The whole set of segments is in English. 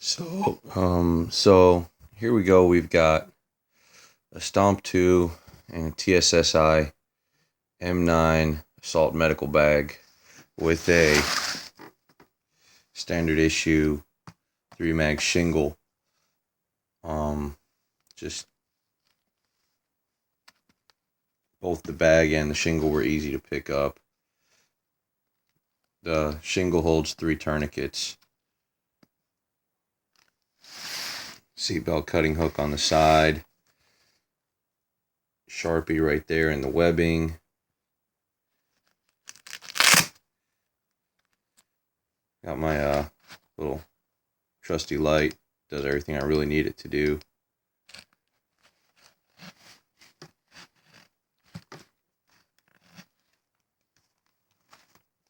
So here we go. We've got a Stomp 2 and a TSSI M9 Assault Medical Bag with a standard issue 3-mag shingle. Just both the bag and the shingle were easy to pick up. The shingle holds 3 tourniquets. Seatbelt cutting hook on the side. Sharpie right there in the webbing. Got my little trusty light. Does everything I really need it to do.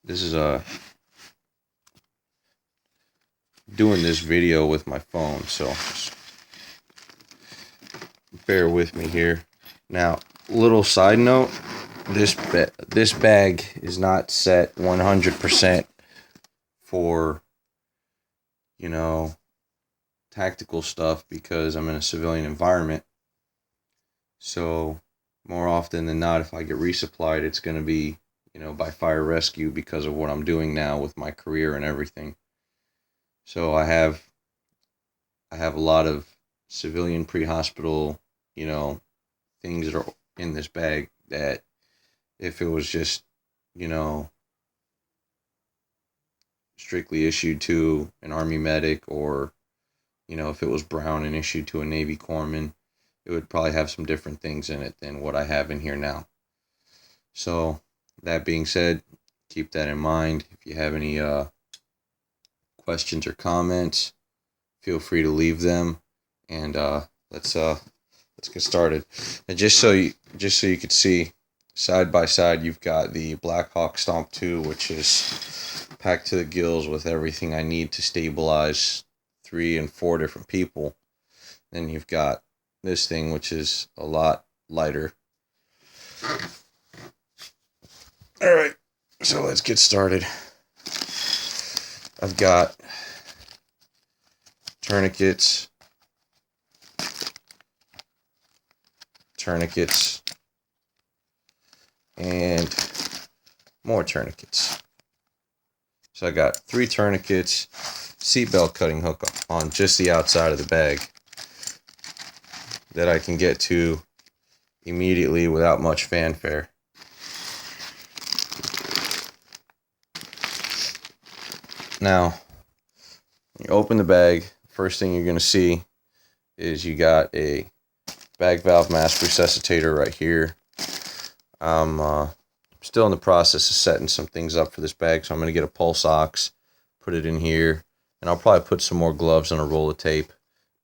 This is doing this video with my phone, so just bear with me here. Now, little side note, this bag is not set 100% for, tactical stuff because I'm in a civilian environment. So more often than not, if I get resupplied, it's going to be, by fire rescue because of what I'm doing now with my career and everything. So I have a lot of civilian pre-hospital, things that are in this bag that if it was just, strictly issued to an Army medic, or, if it was brown and issued to a Navy corpsman, it would probably have some different things in it than what I have in here now. So that being said, keep that in mind. If you have any questions or comments, feel free to leave them, and let's get started. And just so you could see, side by side, you've got the Black Hawk Stomp 2, which is packed to the gills with everything I need to stabilize 3 and 4 different people. Then you've got this thing, which is a lot lighter. All right, so let's get started. I've got tourniquets, and more tourniquets. So I got 3 tourniquets, seatbelt cutting hook on just the outside of the bag that I can get to immediately without much fanfare. Now, you open the bag, first thing you're going to see is you got a bag valve mask resuscitator right here. I'm still in the process of setting some things up for this bag, so I'm going to get a pulse ox, put it in here, and I'll probably put some more gloves and a roll of tape,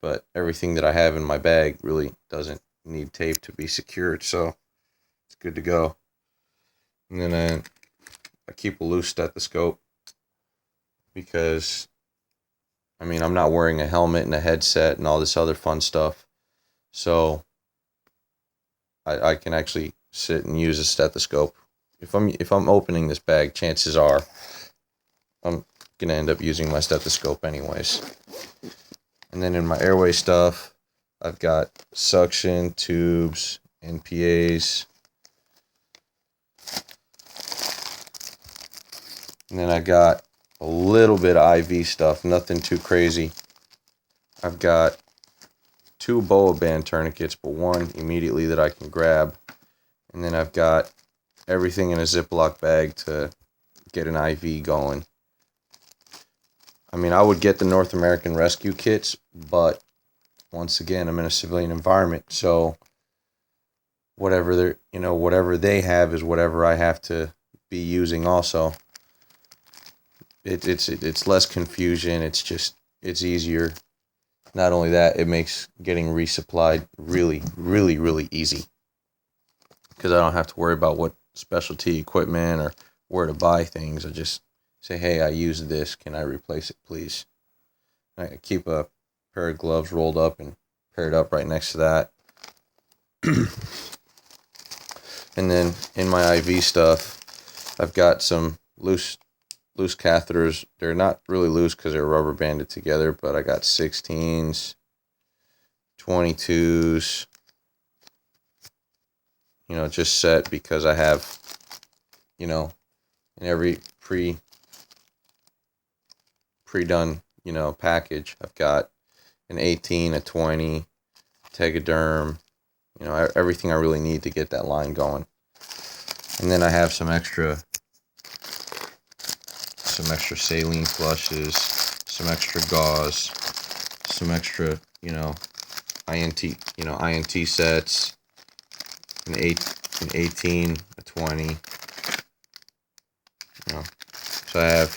but everything that I have in my bag really doesn't need tape to be secured, so it's good to go. And then I keep a loose stethoscope because, I'm not wearing a helmet and a headset and all this other fun stuff, so I can actually sit and use a stethoscope. If I'm opening this bag, chances are I'm gonna end up using my stethoscope anyways. And then in my airway stuff, I've got suction tubes, NPAs, and then I got a little bit of IV stuff, nothing too crazy. I've got 2 BOA band tourniquets, but 1 immediately that I can grab. And then I've got everything in a Ziploc bag to get an IV going. I would get the North American rescue kits, but once again, I'm in a civilian environment, so whatever they have is whatever I have to be using also. It's less confusion, it's easier. Not only that, it makes getting resupplied really, really, really easy, because I don't have to worry about what specialty equipment or where to buy things. I just say, hey, I used this, can I replace it, please? I keep a pair of gloves rolled up and paired up right next to that. And then in my IV stuff, I've got some loose loose catheters. They're not really loose because they're rubber banded together, but I got 16s, 22s, you know, just set because I have, you know, in every pre-done, you know, package, I've got an 18, a 20, Tegaderm, you know, everything I really need to get that line going. And then I have some extra saline flushes, some extra gauze, some extra, you know, INT sets, an 18, a 20, you know. So I have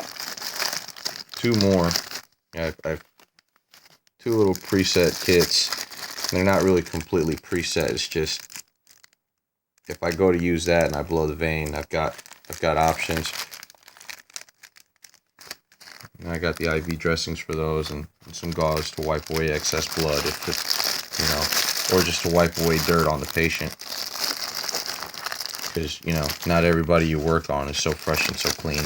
two more. I have two little preset kits. They're not really completely preset. It's just if I go to use that and I blow the vein, I've got options. And I got the IV dressings for those and some gauze to wipe away excess blood, if it, you know, or just to wipe away dirt on the patient. Because, you know, not everybody you work on is so fresh and so clean.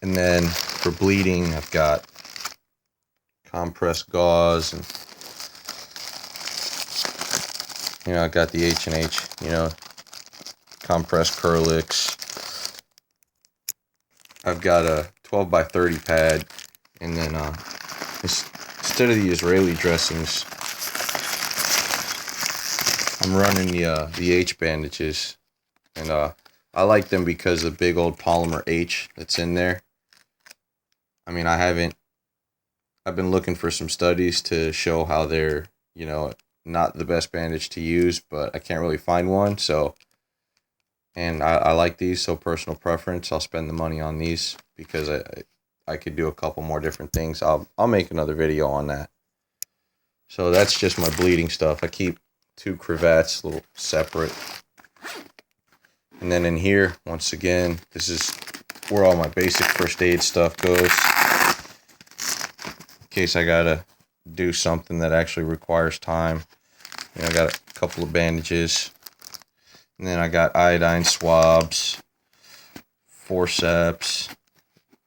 And then for bleeding, I've got compressed gauze, and you know, I got the H&H, you know, compressed Curlix. I've got a 12 by 30 pad, and then instead of the Israeli dressings, I'm running the H bandages, and I like them because of the big old polymer H that's in there. I mean, I've been looking for some studies to show how they're, you know, not the best bandage to use, but I can't really find one. So, and I like these, so personal preference, I'll spend the money on these because I could do a couple more different things. I'll make another video on that. So that's just my bleeding stuff. I keep 2 crevettes, a little separate. And then in here, once again, this is where all my basic first aid stuff goes. In case I gotta do something that actually requires time. You know, I got a couple of bandages. And then I got iodine swabs, forceps,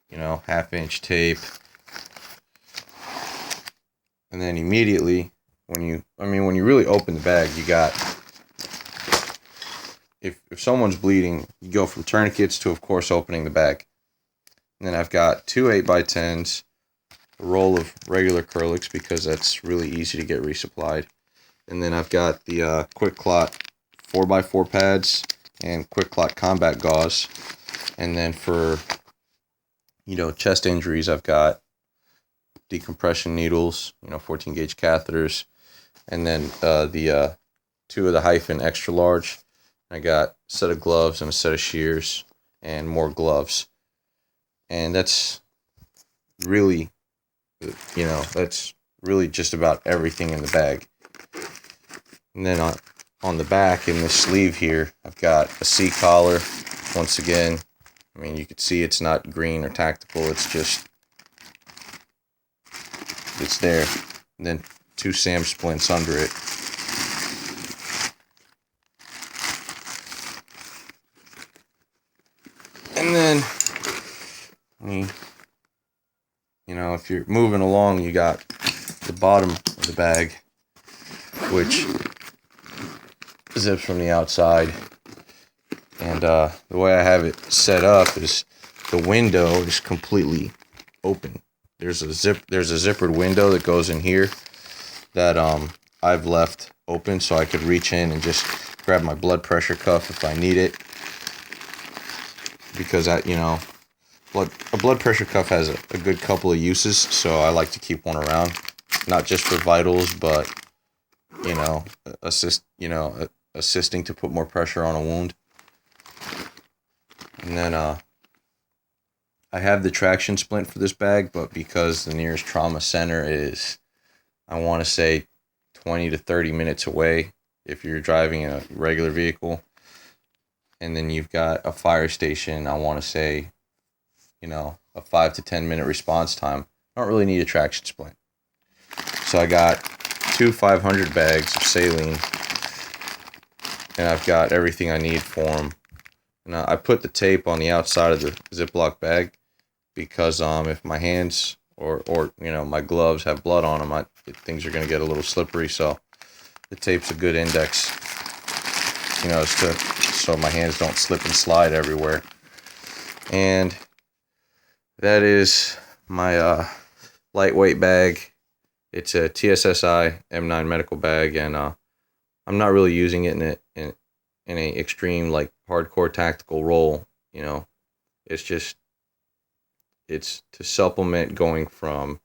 you know, 1/2-inch tape. And then immediately, when you really open the bag, you got, if someone's bleeding, you go from tourniquets to, of course, opening the bag. And then I've got 2 8x10s, a roll of regular Curlix because that's really easy to get resupplied. And then I've got the Quick Clot 4x4 pads and Quick Clot combat gauze. And then for, you know, chest injuries, I've got decompression needles, you know, 14 gauge catheters, and then the 2 of the Hyphen extra large. I got a set of gloves and a set of shears and more gloves. And that's really, you know, that's really just about everything in the bag. And then on the back in this sleeve here, I've got a C collar. Once again, I mean, you can see it's not green or tactical. It's just, it's there. And then 2 SAM splints under it. And then, you know, if you're moving along, you got the bottom of the bag, which zips from the outside. And the way I have it set up is the window is completely open. There's a zippered window that goes in here that I've left open so I could reach in and just grab my blood pressure cuff if I need it. Because you know, a blood pressure cuff has a good couple of uses, so I like to keep one around, not just for vitals, but you know, assisting to put more pressure on a wound. And then I have the traction splint for this bag, but because the nearest trauma center is, I want to say, 20 to 30 minutes away if you're driving a regular vehicle, and then you've got a fire station, I want to say, you know, a 5 to 10 minute response time, I don't really need a traction splint. So I got 2 500 bags of saline, and I've got everything I need for them. And I put the tape on the outside of the Ziploc bag because if my hands or my gloves have blood on them, things are going to get a little slippery. So the tape's a good index, so my hands don't slip and slide everywhere. And that is my lightweight bag. It's a TSSI M9 Medical Bag, and I'm not really using it in a extreme, like, hardcore tactical role. It's to supplement going from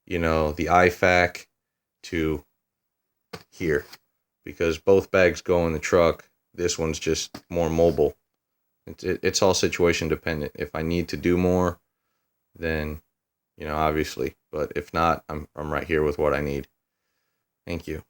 the IFAC to here, because both bags go in the truck. This one's just more mobile. It's all situation dependent. If I need to do more, then obviously, but if not, I'm right here with what I need. Thank you.